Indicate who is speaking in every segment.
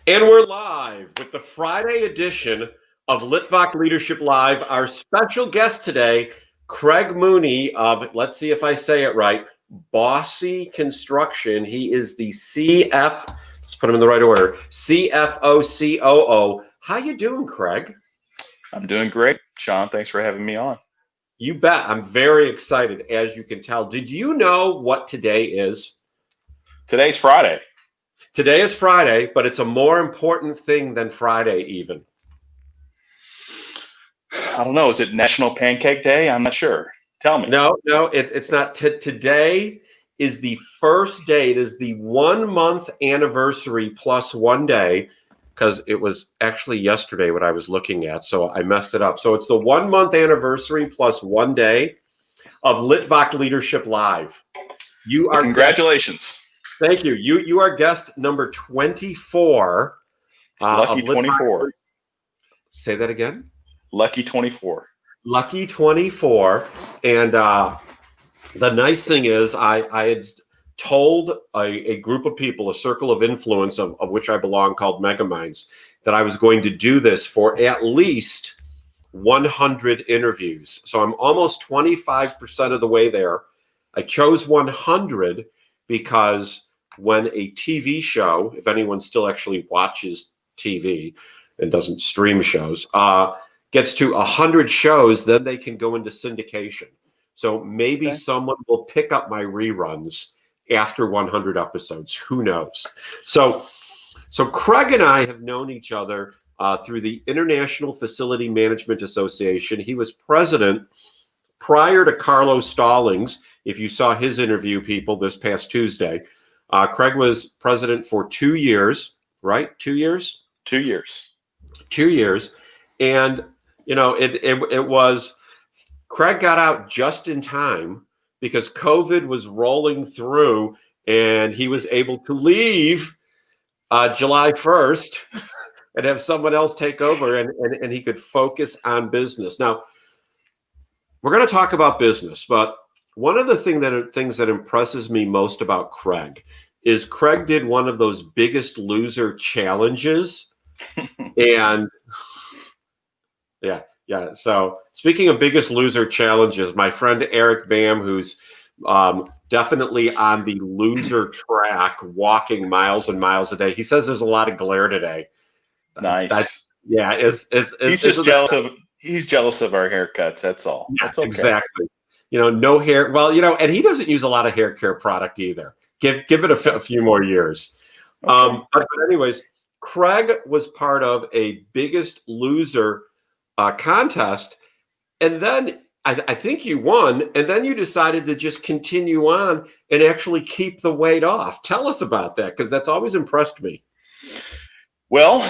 Speaker 1: And we're live with the Friday edition of Litvak Leadership Live. Our special guest today, Craig Mooney of, let's see if I say it right, Bosse Construction. He is the let's put him in the right order, CFO, COO. How you doing, Craig?
Speaker 2: I'm doing great, Sean. Thanks for having me on.
Speaker 1: You bet. I'm very excited, as you can tell. Did you know what today is?
Speaker 2: Today's Friday.
Speaker 1: Today is Friday, but it's a more important thing than Friday even.
Speaker 2: I don't know. Is it National Pancake Day? I'm not sure. Tell me.
Speaker 1: No, it's not. Today is the first day. It is the 1 month anniversary plus 1 day, because it was actually yesterday what I was looking at, so I messed it up. So it's the 1 month anniversary plus 1 day of Litvak Leadership Live. You are
Speaker 2: Congratulations.
Speaker 1: Thank you. You are guest number 24.
Speaker 2: Lucky 24.
Speaker 1: Say that again.
Speaker 2: Lucky 24.
Speaker 1: Lucky 24. And the nice thing is I had told a group of people, a circle of influence of which I belong, called Megaminds, that I was going to do this for at least 100 interviews. So I'm almost 25% of the way there. I chose 100 because when a TV show, if anyone still actually watches TV and doesn't stream shows, gets to 100 shows, then they can go into syndication. So maybe someone will pick up my reruns after 100 episodes. Who knows? So Craig and I have known each other through the International Facility Management Association. He was president prior to Carlos Stallings. If you saw his interview, people, this past Tuesday, Craig was president for 2 years, right? 2 years?
Speaker 2: 2 years.
Speaker 1: 2 years. And, you know, it was, Craig got out just in time because COVID was rolling through and he was able to leave July 1st and have someone else take over and he could focus on business. Now, we're going to talk about business, but one of the things that impresses me most about Craig is Craig did one of those Biggest Loser challenges. And yeah. So speaking of Biggest Loser challenges, my friend Eric Bam, who's definitely on the loser track, walking miles and miles a day, he says there's a lot of glare today.
Speaker 2: Nice.
Speaker 1: He's
Speaker 2: just jealous of. He's jealous of our haircuts. That's all.
Speaker 1: Yeah,
Speaker 2: that's okay.
Speaker 1: Exactly. You know, no hair. Well, you know, and he doesn't use a lot of hair care product either. Give it a few more years. Okay. But anyways, Craig was part of a Biggest Loser contest, and then I think you won, and then you decided to just continue on and actually keep the weight off. Tell us about that, because that's always impressed me.
Speaker 2: Well,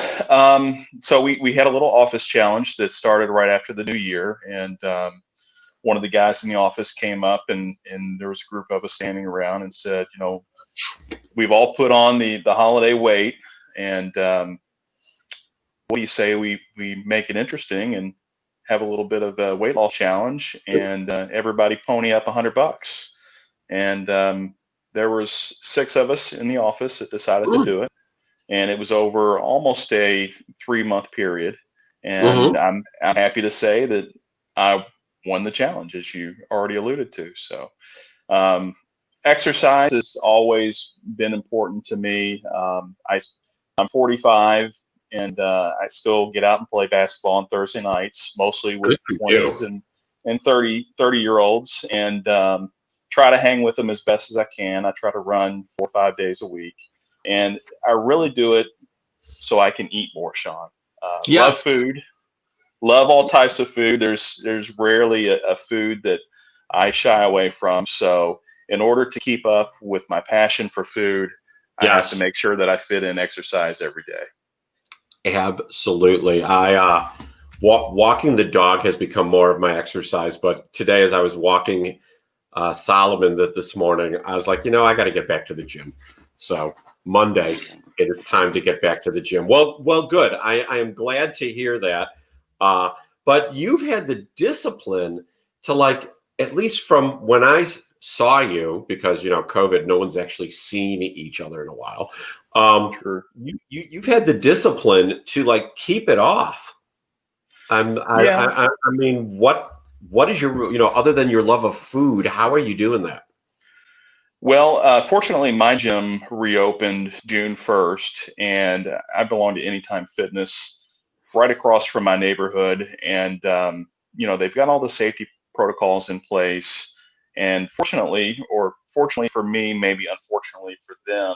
Speaker 2: so we had a little office challenge that started right after the new year, and one of the guys in the office came up and there was a group of us standing around and said, you know, we've all put on the holiday weight, and what do you say we make it interesting and have a little bit of a weight loss challenge, and everybody pony up $100. And there was 6 of us in the office that decided to do it. And it was over almost a 3-month period. And I'm happy to say that I won the challenge, as you already alluded to. So exercise has always been important to me. I'm 45, and I still get out and play basketball on Thursday nights, mostly with 20s and 30-year-olds, and try to hang with them as best as I can. I try to run 4 or 5 days a week. And I really do it so I can eat more, Sean. Love food, love all types of food. There's rarely a food that I shy away from. So in order to keep up with my passion for food, I have to make sure that I fit in exercise every day.
Speaker 1: Absolutely. Walking the dog has become more of my exercise. But today, as I was walking Solomon this morning, I was like, you know, I got to get back to the gym. So Monday, it is time to get back to the gym. Well, good. I am glad to hear that. But you've had the discipline to, like, at least from when I saw you, because, you know, COVID, no one's actually seen each other in a while.
Speaker 2: Sure.
Speaker 1: You've had the discipline to like keep it off.
Speaker 2: Yeah.
Speaker 1: I mean, what is your, other than your love of food, how are you doing that?
Speaker 2: Well, fortunately, my gym reopened June 1st, and I belong to Anytime Fitness right across from my neighborhood. And, they've got all the safety protocols in place. And fortunately, or fortunately for me, maybe unfortunately for them,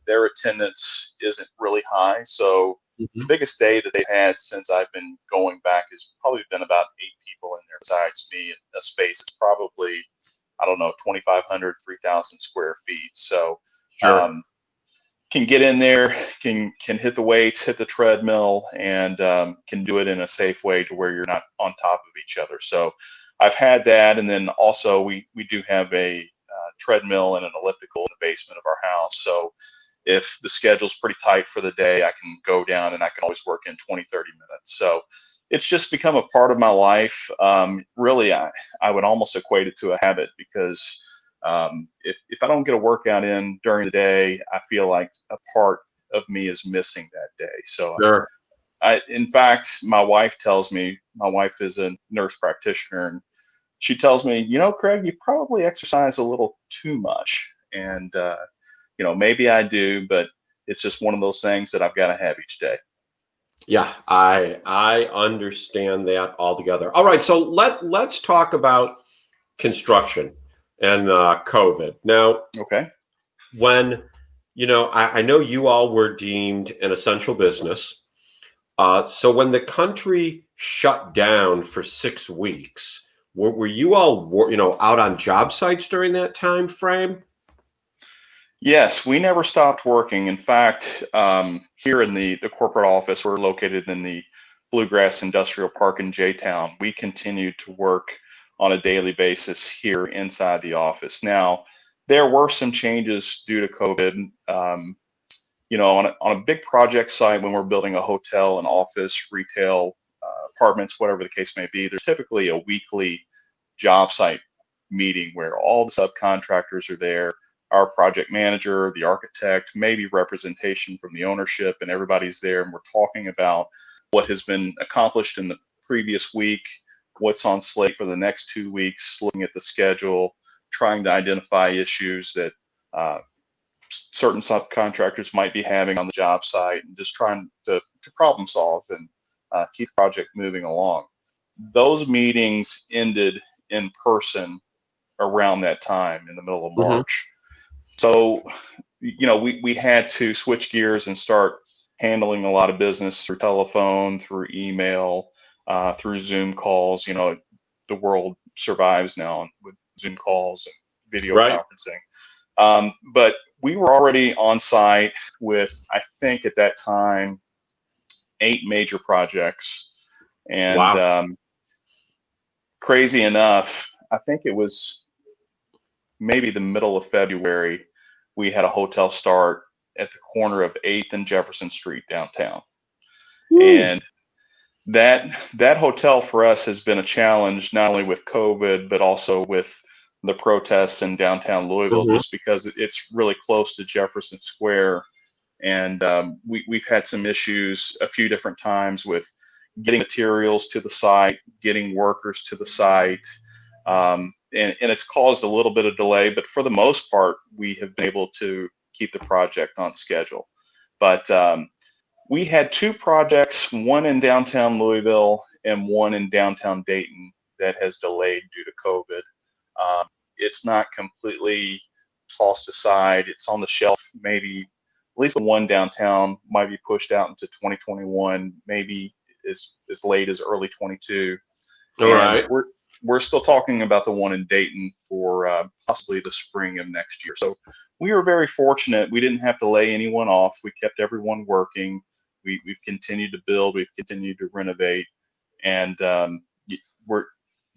Speaker 2: their attendance isn't really high. So the
Speaker 1: Mhm.
Speaker 2: biggest day that they've had since I've been going back has probably been about 8 people in there besides me, and a space that's probably, I don't know, 2,500, 3,000 square feet. So
Speaker 1: Sure.
Speaker 2: can get in there, can hit the weights, hit the treadmill, and can do it in a safe way to where you're not on top of each other. So I've had that, and then also we do have a treadmill and an elliptical in the basement of our house. So if the schedule's pretty tight for the day, I can go down and I can always work in 20, 30 minutes. So it's just become a part of my life. Really, I would almost equate it to a habit because if I don't get a workout in during the day, I feel like a part of me is missing that day. So
Speaker 1: Sure.
Speaker 2: in fact, my wife tells me, my wife is a nurse practitioner, and she tells me, Craig, you probably exercise a little too much. And, maybe I do, but it's just one of those things that I've got to have each day.
Speaker 1: Yeah, I understand that altogether. All right, so let's talk about construction and COVID. Now,
Speaker 2: Okay.
Speaker 1: when I know you all were deemed an essential business. So when the country shut down for 6 weeks, were you all out on job sites during that time frame?
Speaker 2: Yes, we never stopped working. In fact, here in the corporate office, we're located in the Bluegrass Industrial Park in J-Town. We continued to work on a daily basis here inside the office. Now, there were some changes due to COVID. On a big project site, when we're building a hotel, an office, retail, apartments, whatever the case may be, there's typically a weekly job site meeting where all the subcontractors are there, our project manager, the architect, maybe representation from the ownership, and everybody's there. And we're talking about what has been accomplished in the previous week, what's on slate for the next 2 weeks, looking at the schedule, trying to identify issues that certain subcontractors might be having on the job site, and just trying to problem solve and keep the project moving along. Those meetings ended in person around that time in the middle of
Speaker 1: Hmm.
Speaker 2: March. So, we had to switch gears and start handling a lot of business through telephone, through email, through Zoom calls. The world survives now with Zoom calls and video
Speaker 1: Right.
Speaker 2: conferencing. But we were already on site with, I think at that time, 8 major projects. And
Speaker 1: Wow.
Speaker 2: crazy enough, I think it was maybe the middle of February, we had a hotel start at the corner of 8th and Jefferson Street downtown.
Speaker 1: Woo.
Speaker 2: And that hotel for us has been a challenge, not only with COVID, but also with the protests in downtown Louisville,
Speaker 1: Mhm.
Speaker 2: just because it's really close to Jefferson Square. And we've had some issues a few different times with getting materials to the site, getting workers to the site. And it's caused a little bit of delay, but for the most part, we have been able to keep the project on schedule. But we had 2 projects, one in downtown Louisville and one in downtown Dayton, that has delayed due to COVID. It's not completely tossed aside. It's on the shelf. Maybe at least the one downtown might be pushed out into 2021, maybe as late as early 22.
Speaker 1: All
Speaker 2: And
Speaker 1: right.
Speaker 2: we're still talking about the one in Dayton for possibly the spring of next year. So we were very fortunate. We didn't have to lay anyone off. We kept everyone working. We've continued to build. We've continued to renovate, and we're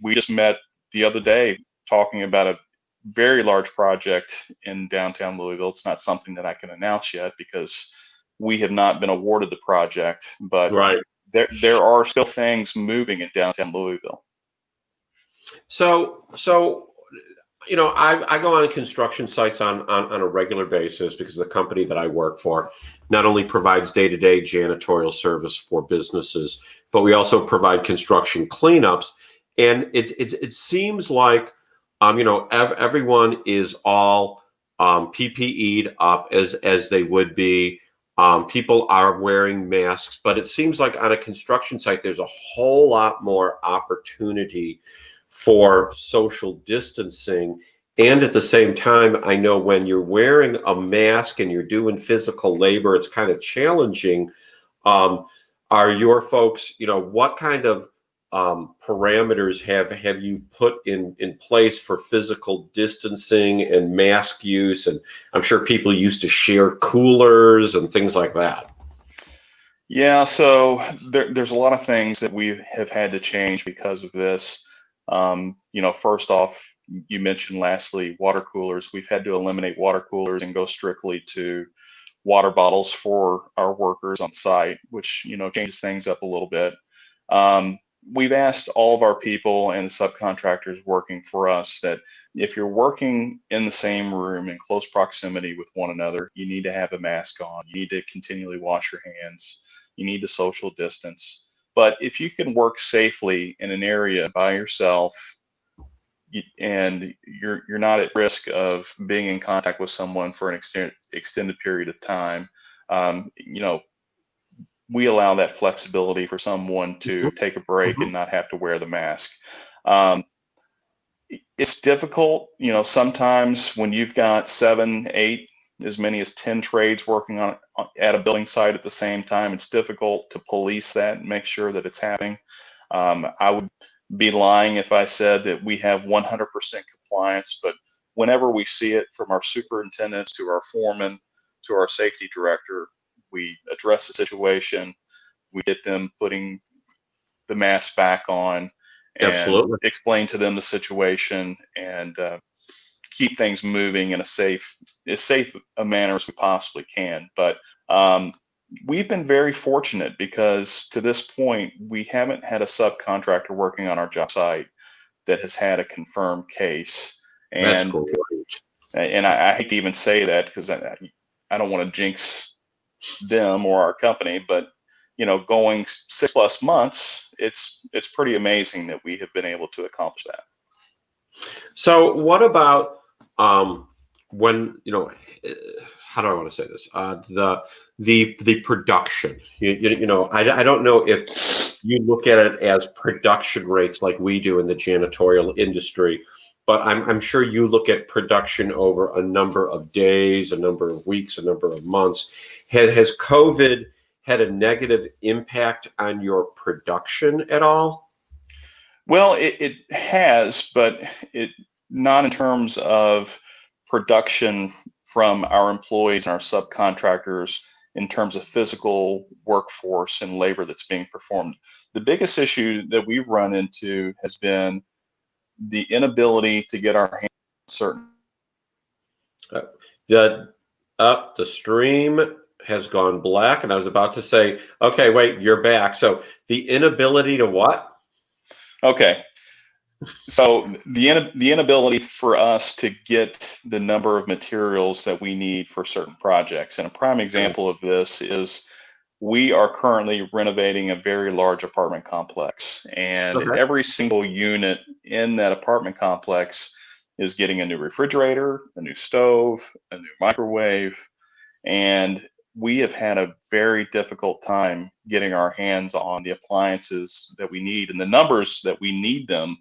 Speaker 2: we just met the other day talking about a very large project in downtown Louisville. It's not something that I can announce yet because we have not been awarded the project, but
Speaker 1: Right.
Speaker 2: there are still things moving in downtown Louisville.
Speaker 1: So I go on construction sites on a regular basis because the company that I work for not only provides day-to-day janitorial service for businesses, but we also provide construction cleanups. And it seems like, everyone is all PPE'd up as they would be. People are wearing masks, but it seems like on a construction site, there's a whole lot more opportunity for social distancing. And at the same time, I know when you're wearing a mask and you're doing physical labor, it's kind of challenging. Um, are your folks, what kind of parameters have you put in place for physical distancing and mask use? And I'm sure people used to share coolers and things like that.
Speaker 2: Yeah, so there's a lot of things that we have had to change because of this. First off, you mentioned lastly water coolers. We've had to eliminate water coolers and go strictly to water bottles for our workers on site, which changes things up a little bit. We've asked all of our people and the subcontractors working for us that if you're working in the same room in close proximity with one another, you need to have a mask on. You need to continually wash your hands. You need to social distance. But if you can work safely in an area by yourself and you're not at risk of being in contact with someone for an extended period of time, um, you know, we allow that flexibility for someone to take a break and not have to wear the mask. Um, it's difficult, sometimes when you've got 7, 8, as many as 10 trades working at a building site at the same time, it's difficult to police that and make sure that it's happening. I would be lying if I said that we have 100% compliance, but whenever we see it, from our superintendents to our foreman to our safety director, we address the situation. We get them putting the mask back on and
Speaker 1: Absolutely.
Speaker 2: explain to them the situation and keep things moving in as safe a manner as we possibly can. But we've been very fortunate because to this point, we haven't had a subcontractor working on our job site that has had a confirmed case.
Speaker 1: That's
Speaker 2: And
Speaker 1: great.
Speaker 2: I hate to even say that because I don't want to jinx them or our company, but going 6+ months, it's pretty amazing that we have been able to accomplish that.
Speaker 1: So what about when how do I want to say this? The production. I don't know if you look at it as production rates like we do in the janitorial industry, but I'm sure you look at production over a number of days, a number of weeks, a number of months. Has COVID had a negative impact on your production at all?
Speaker 2: Well, it has, but it not in terms of production from our employees and our subcontractors in terms of physical workforce and labor that's being performed. The biggest issue that we've run into has been the inability to get our hands on certain.
Speaker 1: The stream has gone black, and I was about to say, okay, wait, you're back. So the inability to what?
Speaker 2: Okay. So the inability for us to get the number of materials that we need for certain projects. And a prime example of this is we are currently renovating a very large apartment complex, and
Speaker 1: Okay.
Speaker 2: every single unit in that apartment complex is getting a new refrigerator, a new stove, a new microwave, and we have had a very difficult time getting our hands on the appliances that we need and the numbers that we need them,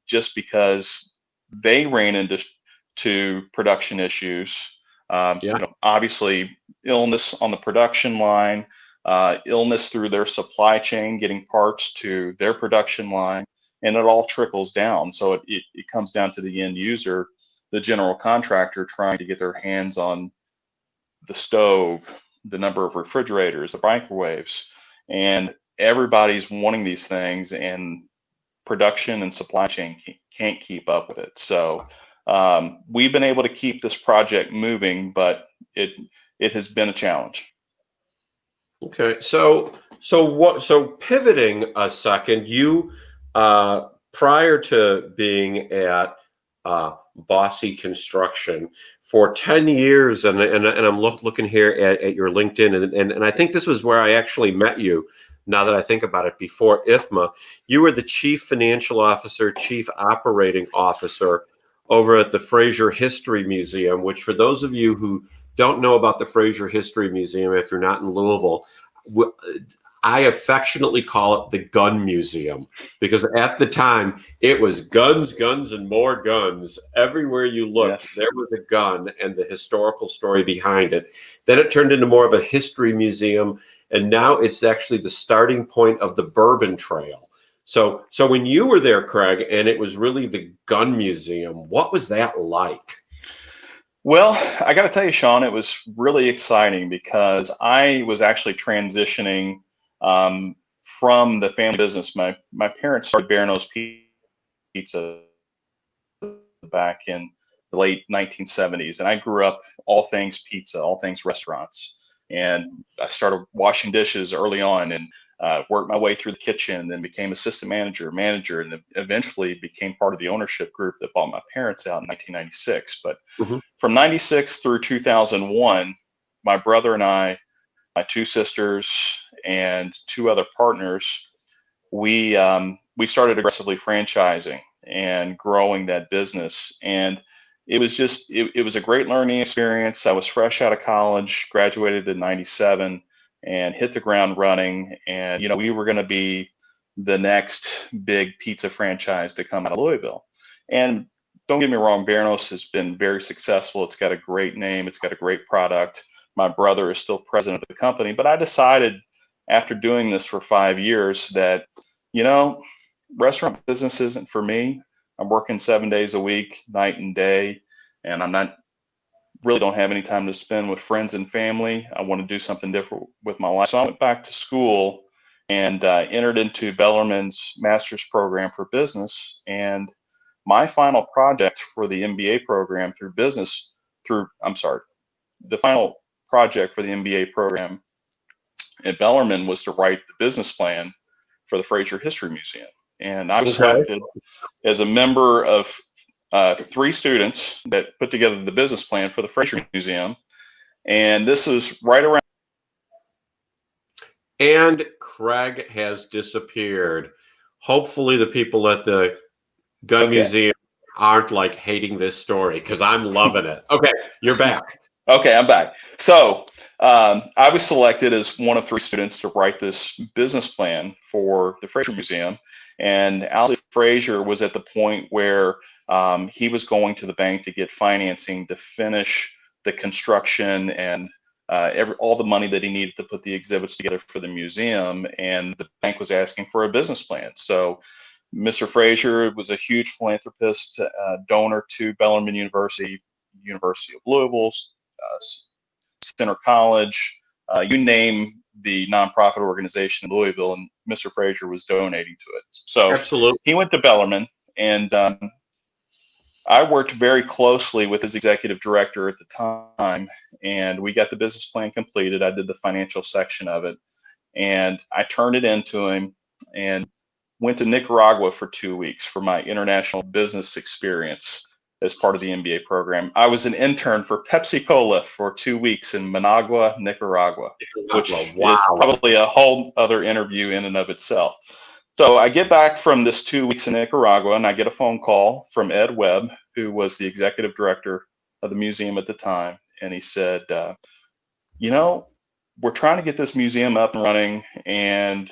Speaker 2: just because they ran into production issues.
Speaker 1: Yeah.
Speaker 2: Obviously, illness on the production line, illness through their supply chain, getting parts to their production line, and it all trickles down. So it comes down to the end user, the general contractor, trying to get their hands on the stove, the number of refrigerators, the microwaves, and everybody's wanting these things, and production and supply chain can't keep up with it. So we've been able to keep this project moving, but it has been a challenge.
Speaker 1: Okay. So pivoting a second, you prior to being at Bosse Construction for 10 years. And I'm looking here at your LinkedIn. And I think this was where I actually met you. Now that I think about it, before IFMA, you were the chief financial officer, chief operating officer over at the Fraser History Museum, which for those of you who don't know about the Fraser History Museum, if you're not in Louisville, I affectionately call it the Gun Museum, because at the time it was guns, guns, and more guns. Everywhere you looked,
Speaker 2: Yes.
Speaker 1: there was a gun and the historical story behind it. Then it turned into more of a history museum, and now it's actually the starting point of the Bourbon Trail. So when you were there, Craig, and it was really the Gun Museum, what was that like?
Speaker 2: Well, I got to tell you, Sean, it was really exciting because I was actually transitioning from the family business. My parents started Barano's Pizza back in the late 1970s, and I grew up all things pizza, all things restaurants. And I started washing dishes early on, and worked my way through the kitchen, then became assistant manager, and then eventually became part of the ownership group that bought my parents out in 1996. But from 96 through 2001, my brother and I, my two sisters, and two other partners, we started aggressively franchising and growing that business. And it was just, it was a great learning experience. I was fresh out of college, graduated in 97, and hit the ground running. And, you know, we were going to be the next big pizza franchise to come out of Louisville. And don't get me wrong, Barano's has been very successful. It's got a great name. It's got a great product. My brother is still president of the company, but I decided after doing this for 5 years that, you know, restaurant business isn't for me. I'm working 7 days a week, night and day, and I'm not really don't have any time to spend with friends and family. I want to do something different with my life. So I went back to school and entered into Bellarmine's master's program for business. And my final project for the MBA program the final project for the MBA program at Bellarmine was to write the business plan for the Fraser History Museum. And I was selected as a member of 3 students that put together the business plan for the Fraser Museum. And this was right around.
Speaker 1: And Craig has disappeared. Hopefully the people at the Gun Museum aren't like hating this story, because I'm loving it. Okay, you're back.
Speaker 2: Okay, I'm back. So I was selected as one of 3 students to write this business plan for the Fraser Museum. And Alex Fraser was at the point where he was going to the bank to get financing to finish the construction and all the money that he needed to put the exhibits together for the museum. And the bank was asking for a business plan. So Mr. Fraser was a huge philanthropist, donor to Bellarmine University, University of Louisville, Center College, you name the nonprofit organization in Louisville, and Mr. Fraser was donating to it. So
Speaker 1: absolutely,
Speaker 2: he went to Bellarmine, and I worked very closely with his executive director at the time, and we got the business plan completed. I did the financial section of it, and I turned it into him and went to Nicaragua for 2 weeks for my international business experience as part of the MBA program. I was an intern for Pepsi Cola for 2 weeks in Managua, Nicaragua, which is probably a whole other interview in and of itself. So I get back from this 2 weeks in Nicaragua, and I get a phone call from Ed Webb, who was the executive director of the museum at the time. And he said, you know, we're trying to get this museum up and running, and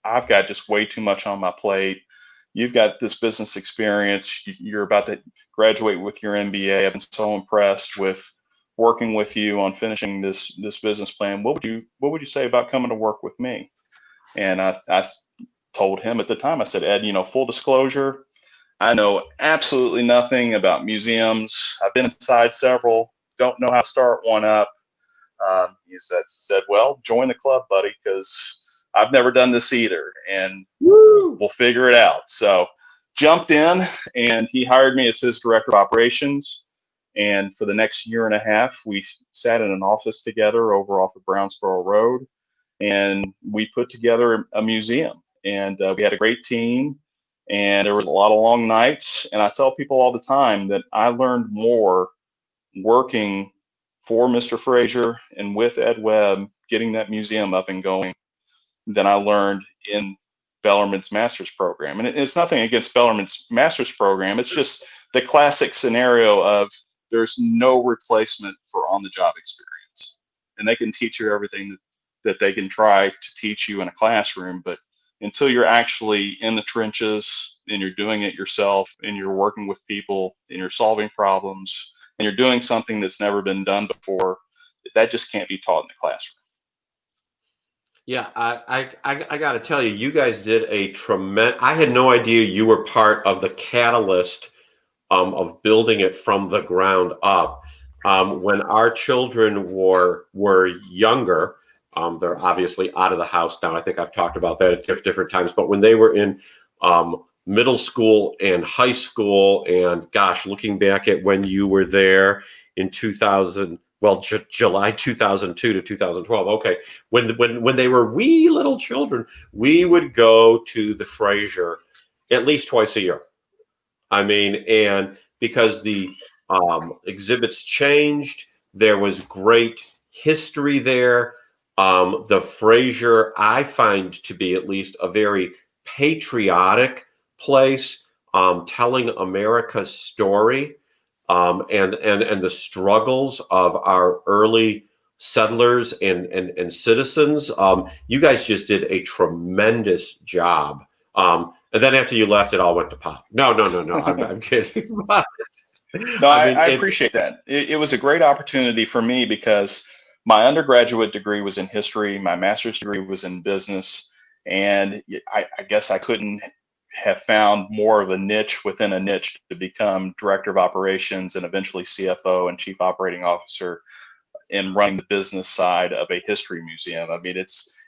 Speaker 2: I've got just way too much on my plate. You've got this business experience. You're about to graduate with your MBA. I've been so impressed with working with you on finishing this business plan. What would you say about coming to work with me? And I told him at the time, I said, Ed, you know, full disclosure, I know absolutely nothing about museums. I've been inside several, don't know how to start one up. He said, well, join the club, buddy, because I've never done this either, and we'll figure it out. So jumped in, and he hired me as his director of operations. And for the next year and a half, we sat in an office together over off of Brownsboro Road, and we put together a museum. And we had a great team, and there were a lot of long nights. And I tell people all the time that I learned more working for Mr. Frazier and with Ed Webb, getting that museum up and going, than I learned in Bellarmine's master's program. And it's nothing against Bellarmine's master's program. It's just the classic scenario of there's no replacement for on-the-job experience. And they can teach you everything that they can try to teach you in a classroom, but until you're actually in the trenches and you're doing it yourself and you're working with people and you're solving problems and you're doing something that's never been done before, that just can't be taught in the classroom.
Speaker 1: Yeah, I got to tell you, you guys did a tremendous. I had no idea you were part of the catalyst of building it from the ground up. When our children were younger, they're obviously out of the house now. I think I've talked about that at different times. But when they were in middle school and high school, and gosh, looking back at when you were there in 2000. Well, July 2002 to 2012. Okay, when they were wee little children, we would go to the Frazier at least twice a year. I mean, and because the exhibits changed, there was great history there. The Frazier, I find to be at least a very patriotic place, telling America's story. And the struggles of our early settlers and citizens. You guys just did a tremendous job. And then after you left, it all went to pot. No. I'm kidding.
Speaker 2: No, I appreciate that. It was a great opportunity for me because my undergraduate degree was in history, my master's degree was in business, and I guess I couldn't have found more of a niche within a niche to become director of operations and eventually CFO and chief operating officer in running the business side of a history museum. I mean, it's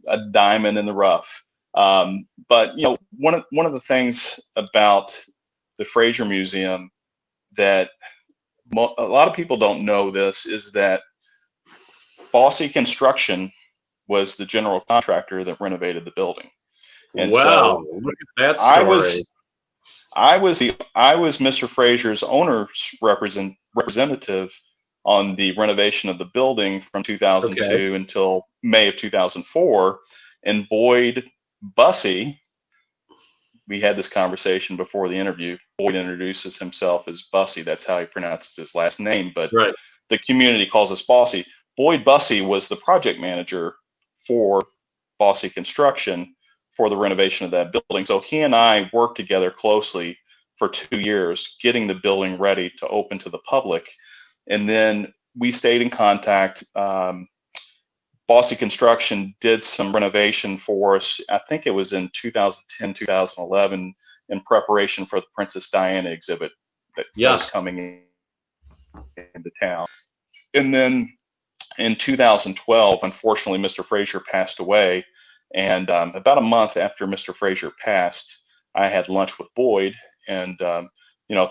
Speaker 2: a diamond in the rough. But one of the things about the Frazier Museum that a lot of people don't know this is that Bosse Construction was the general contractor that renovated the building. And
Speaker 1: wow,
Speaker 2: so
Speaker 1: look at that story.
Speaker 2: I was Mr. Frazier's owner's representative on the renovation of the building from 2002 until May of 2004. And Boyd Busse, we had this conversation before the interview. Boyd introduces himself as Busse. That's how he pronounces his last name, but the community calls us Bosse. Boyd Busse was the project manager for Bosse Construction for the renovation of that building. So he and I worked together closely for 2 years, getting the building ready to open to the public. And then we stayed in contact. Bosse Construction did some renovation for us. I think it was in 2010, 2011, in preparation for the Princess Diana exhibit that was coming into town. And then in 2012, unfortunately, Mr. Frazier passed away. And about a month after Mr. Frazier passed, I had lunch with Boyd, and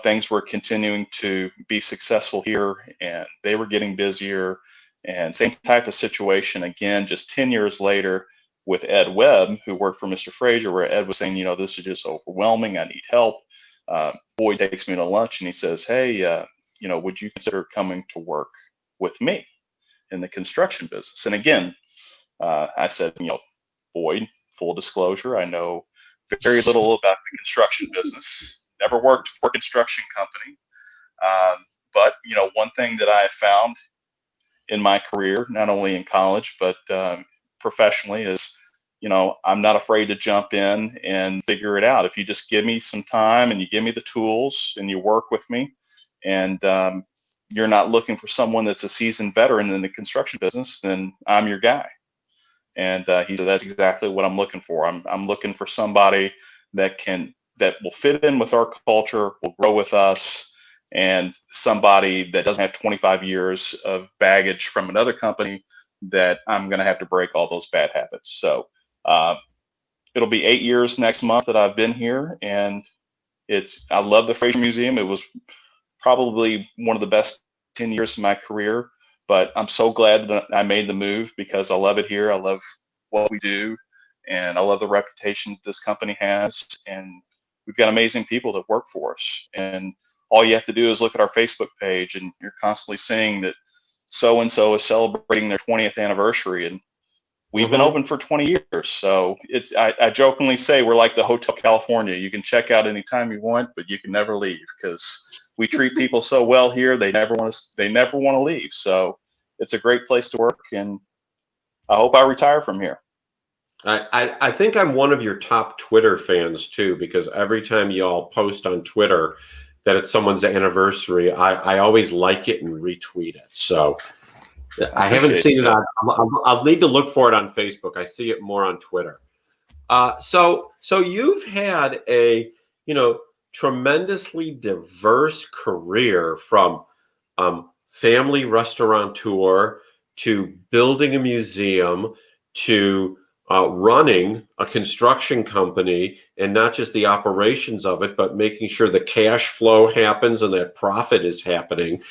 Speaker 2: things were continuing to be successful here, and they were getting busier. And same type of situation again, just 10 years later with Ed Webb, who worked for Mr. Frazier, where Ed was saying, this is just overwhelming. I need help. Boyd takes me to lunch and he says, hey, would you consider coming to work with me in the construction business? And again, I said, Boyd, full disclosure, I know very little about the construction business. Never worked for a construction company. But one thing that I have found in my career, not only in college, but professionally, is, I'm not afraid to jump in and figure it out. If you just give me some time and you give me the tools and you work with me, and you're not looking for someone that's a seasoned veteran in the construction business, then I'm your guy. And he said, that's exactly what I'm looking for. I'm looking for somebody that will fit in with our culture, will grow with us, and somebody that doesn't have 25 years of baggage from another company that I'm going to have to break all those bad habits. So it'll be 8 years next month that I've been here, and I love the Frazier Museum. It was probably one of the best 10 years of my career. But I'm so glad that I made the move because I love it here. I love what we do, and I love the reputation this company has. And we've got amazing people that work for us. And all you have to do is look at our Facebook page, and you're constantly seeing that so-and-so is celebrating their 20th anniversary. And we've been open for 20 years. So I jokingly say we're like the Hotel California. You can check out anytime you want, but you can never leave, because we treat people so well here. They never want to leave. So it's a great place to work, and I hope I retire from here.
Speaker 1: I think I'm one of your top Twitter fans too, because every time y'all post on Twitter that it's someone's anniversary, I always like it and retweet it. So I haven't seen it on. I'll need to look for it on Facebook. I see it more on Twitter. So you've had a tremendously diverse career, from family restaurateur to building a museum to running a construction company, and not just the operations of it, but making sure the cash flow happens and that profit is happening.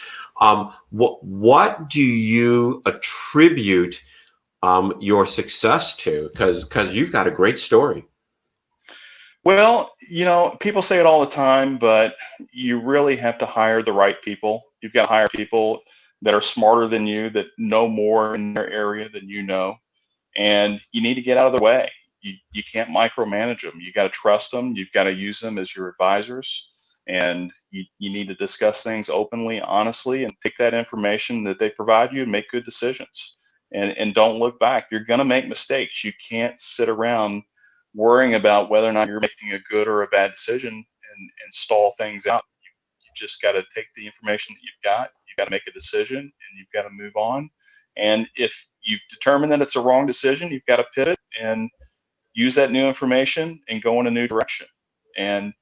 Speaker 1: What do you attribute your success to? Because you've got a great story.
Speaker 2: Well, people say it all the time, but you really have to hire the right people. You've got to hire people that are smarter than you, that know more in their area than you know. And you need to get out of the way. You can't micromanage them. You got to trust them. You've got to use them as your advisors. And you need to discuss things openly, honestly, and take that information that they provide you and make good decisions. And don't look back. You're going to make mistakes. You can't sit around worrying about whether or not you're making a good or a bad decision and stall things out. You just got to take the information that you've got. You've got to make a decision, and you've got to move on. And if you've determined that it's a wrong decision, you've got to pivot and use that new information and go in a new direction. And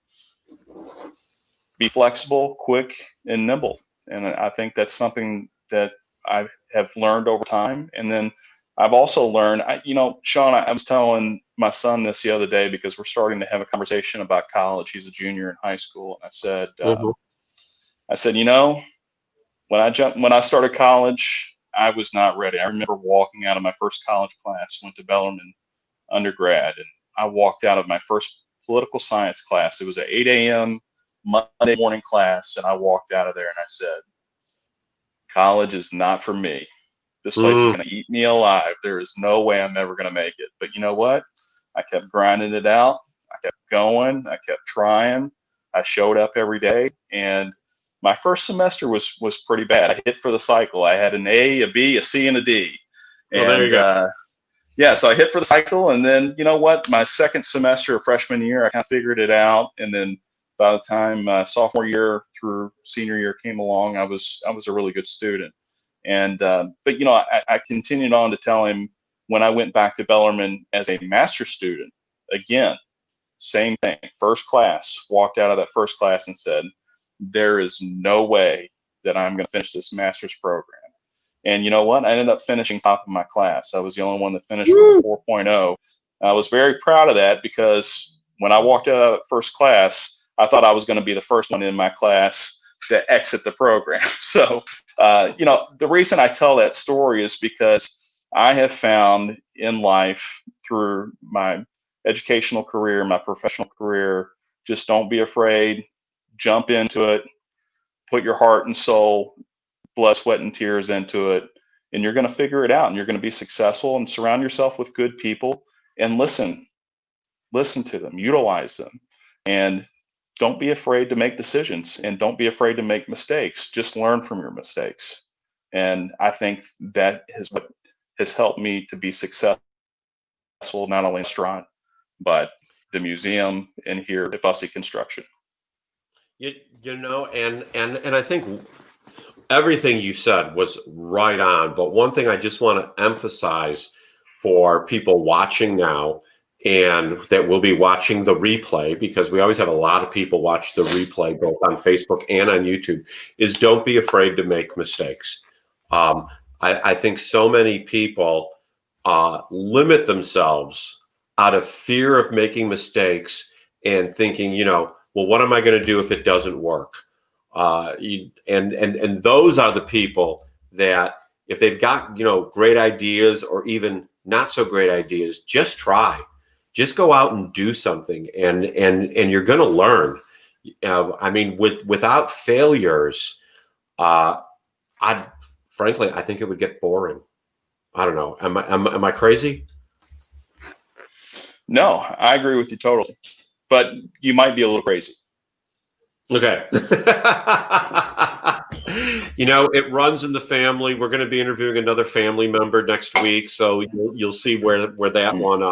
Speaker 2: be flexible, quick, and nimble. And I think that's something that I have learned over time. And then I've also learned, Sean, I was telling my son this the other day, because we're starting to have a conversation about college. He's a junior in high school. And I said, when I started college, I was not ready. I remember walking out of my first college class, went to Bellarmine undergrad, and I walked out of my first political science class. It was an 8 a.m. Monday morning class, and I walked out of there and I said, college is not for me. This place is going to eat me alive. There is no way I'm ever going to make it. But you know what? I kept grinding it out. I kept going. I kept trying. I showed up every day, and my first semester was pretty bad. I hit for the cycle. I had an A, a B, a C, and a D.
Speaker 1: Well, there you go.
Speaker 2: So I hit for the cycle, and then you know what? My second semester of freshman year, I kind of figured it out, and then by the time sophomore year through senior year came along, I was a really good student. And but I continued on to tell him, when I went back to Bellarmine as a master's student, again, same thing. First class, walked out of that first class and said, there is no way that I'm going to finish this master's program. And you know what? I ended up finishing top of my class. I was the only one that finished with a 4.0. I was very proud of that, because when I walked out of that first class, I thought I was going to be the first one in my class to exit the program. So, the reason I tell that story is because I have found in life, through my educational career, my professional career, just don't be afraid. Jump into it, put your heart and soul, blood, sweat, and tears into it, and you're going to figure it out, and you're going to be successful. And surround yourself with good people, and listen to them, utilize them, and don't be afraid to make decisions, and don't be afraid to make mistakes. Just learn from your mistakes. And I think that is what has helped me to be successful, not only in the restaurant, but the museum and here at Bosse Construction.
Speaker 1: And I think everything you said was right on. But one thing I just want to emphasize for people watching now, and that will be watching the replay, because we always have a lot of people watch the replay both on Facebook and on YouTube, is don't be afraid to make mistakes. I think so many people limit themselves out of fear of making mistakes and thinking, well, what am I going to do if it doesn't work? And those are the people that, if they've got great ideas or even not so great ideas, just try. just go out and do something, and you're going to learn. I mean, without failures, I think it would get boring. I don't know. Am I crazy?
Speaker 2: No, I agree with you totally, but you might be a little crazy.
Speaker 1: Okay. It runs in the family. We're going to be interviewing another family member next week, so you'll see where that one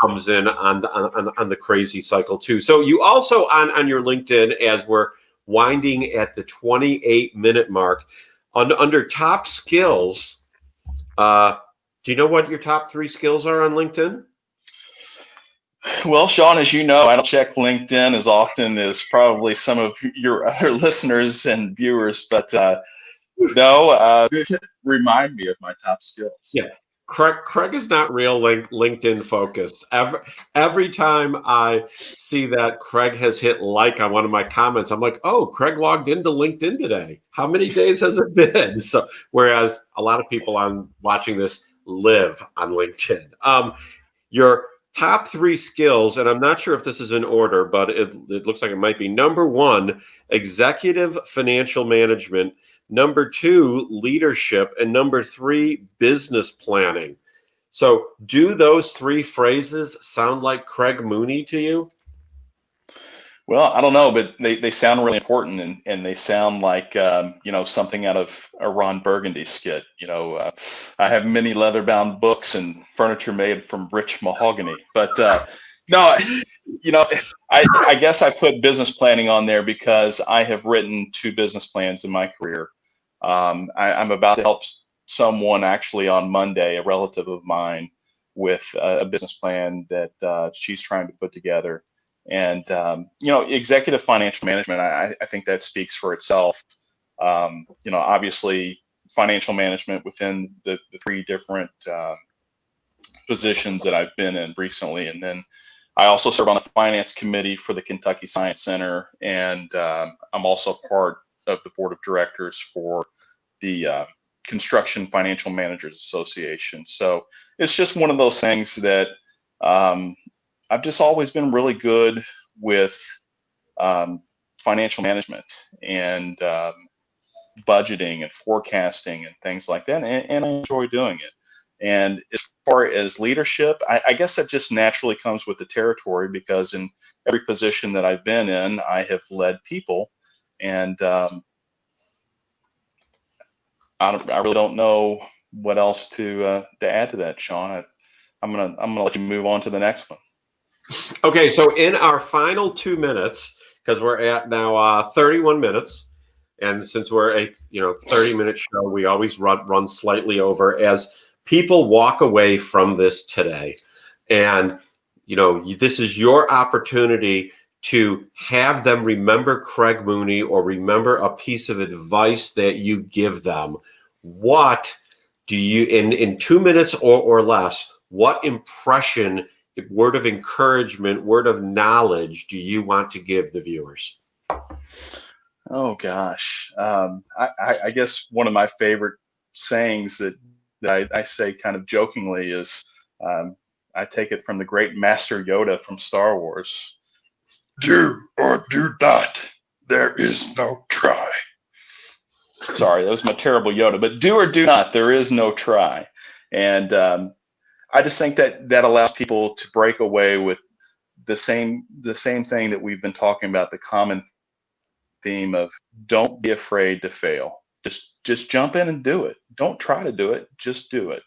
Speaker 1: comes in on the crazy cycle too. So you also on your LinkedIn, as we're winding at the 28-minute mark, under top skills, do you know what your top 3 skills are on LinkedIn?
Speaker 2: Well, Sean, as you know, I don't check LinkedIn as often as probably some of your other listeners and viewers, but remind me of my top skills.
Speaker 1: Yeah. Craig is not real LinkedIn focused. Every time I see that Craig has hit like on one of my comments, I'm like, oh, Craig logged into LinkedIn today. How many days has it been? So, whereas a lot of people watching this live on LinkedIn. Your top 3 skills, and I'm not sure if this is in order, but it looks like it might be. Number 1, executive financial management. Number 2, leadership. And number 3, business planning. So do those 3 phrases sound like Craig Mooney to you?
Speaker 2: Well, I don't know, but they sound really important, and they sound like something out of a Ron Burgundy skit. I have many leather-bound books and furniture made from rich mahogany. But no, I guess I put business planning on there because I have written 2 business plans in my career. I'm about to help someone actually on Monday, a relative of mine, with a business plan that she's trying to put together. And, executive financial management, I think that speaks for itself. Obviously financial management within the 3 different positions that I've been in recently. And then I also serve on the finance committee for the Kentucky Science Center. And I'm also part of the board of directors for the Construction Financial Managers Association. So it's just one of those things that I've just always been really good with financial management and budgeting and forecasting and things like that, and I enjoy doing it. And as far as leadership, I guess that just naturally comes with the territory, because in every position that I've been in, I have led people, and I really don't know what else to add to that, Sean. I'm gonna let you move on to the next one.
Speaker 1: Okay, so in our final 2 minutes, because we're at now 31 minutes, and since we're a 30-minute show, we always run slightly over as people walk away from this today. And this is your opportunity to have them remember Craig Mooney or remember a piece of advice that you give them. What do you, in 2 minutes or less, what impression, word of encouragement, word of knowledge do you want to give the viewers?
Speaker 2: Oh gosh, I guess one of my favorite sayings that I say kind of jokingly is, I take it from the great Master Yoda from Star Wars. Do or do not. There is no try. Sorry, that was my terrible Yoda, but do or do not. There is no try. And I just think that allows people to break away with the same thing that we've been talking about, the common theme of don't be afraid to fail. Just jump in and do it. Don't try to do it, just do it.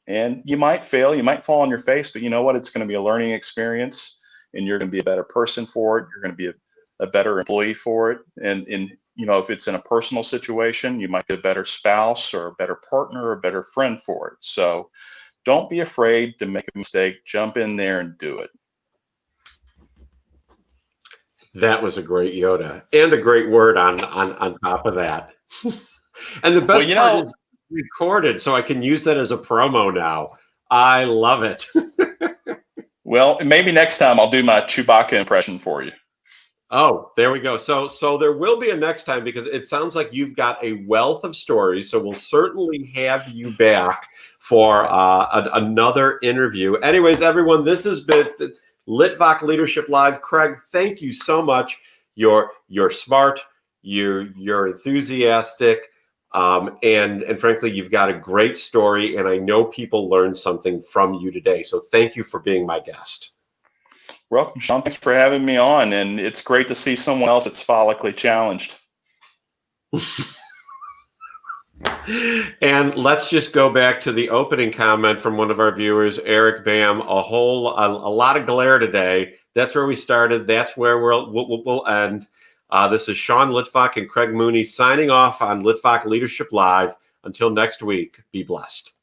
Speaker 2: And you might fail, you might fall on your face, but you know what? It's going to be a learning experience, and you're going to be a better person for it. You're going to be a better employee for it. And if it's in a personal situation, you might be a better spouse or a better partner or a better friend for it. So don't be afraid to make a mistake. Jump in there and do it.
Speaker 1: That was a great Yoda, and a great word on top of that. And the best part is recorded, so I can use that as a promo now. I love it.
Speaker 2: Well, maybe next time I'll do my Chewbacca impression for you.
Speaker 1: Oh, there we go. So there will be a next time, because it sounds like you've got a wealth of stories. So we'll certainly have you back for another interview. Anyways, everyone, this has been Litvak Leadership Live. Craig, thank you so much. You're smart, you're enthusiastic, and frankly, you've got a great story, and I know people learned something from you today. So thank you for being my guest.
Speaker 2: Welcome, Sean. Thanks for having me on, and it's great to see someone else that's follically challenged.
Speaker 1: And let's just go back to the opening comment from one of our viewers, Eric Bam. A lot of glare today. That's where we started. That's where we'll end. This is Sean Litvak and Craig Mooney signing off on Litvak Leadership Live. Until next week, be blessed.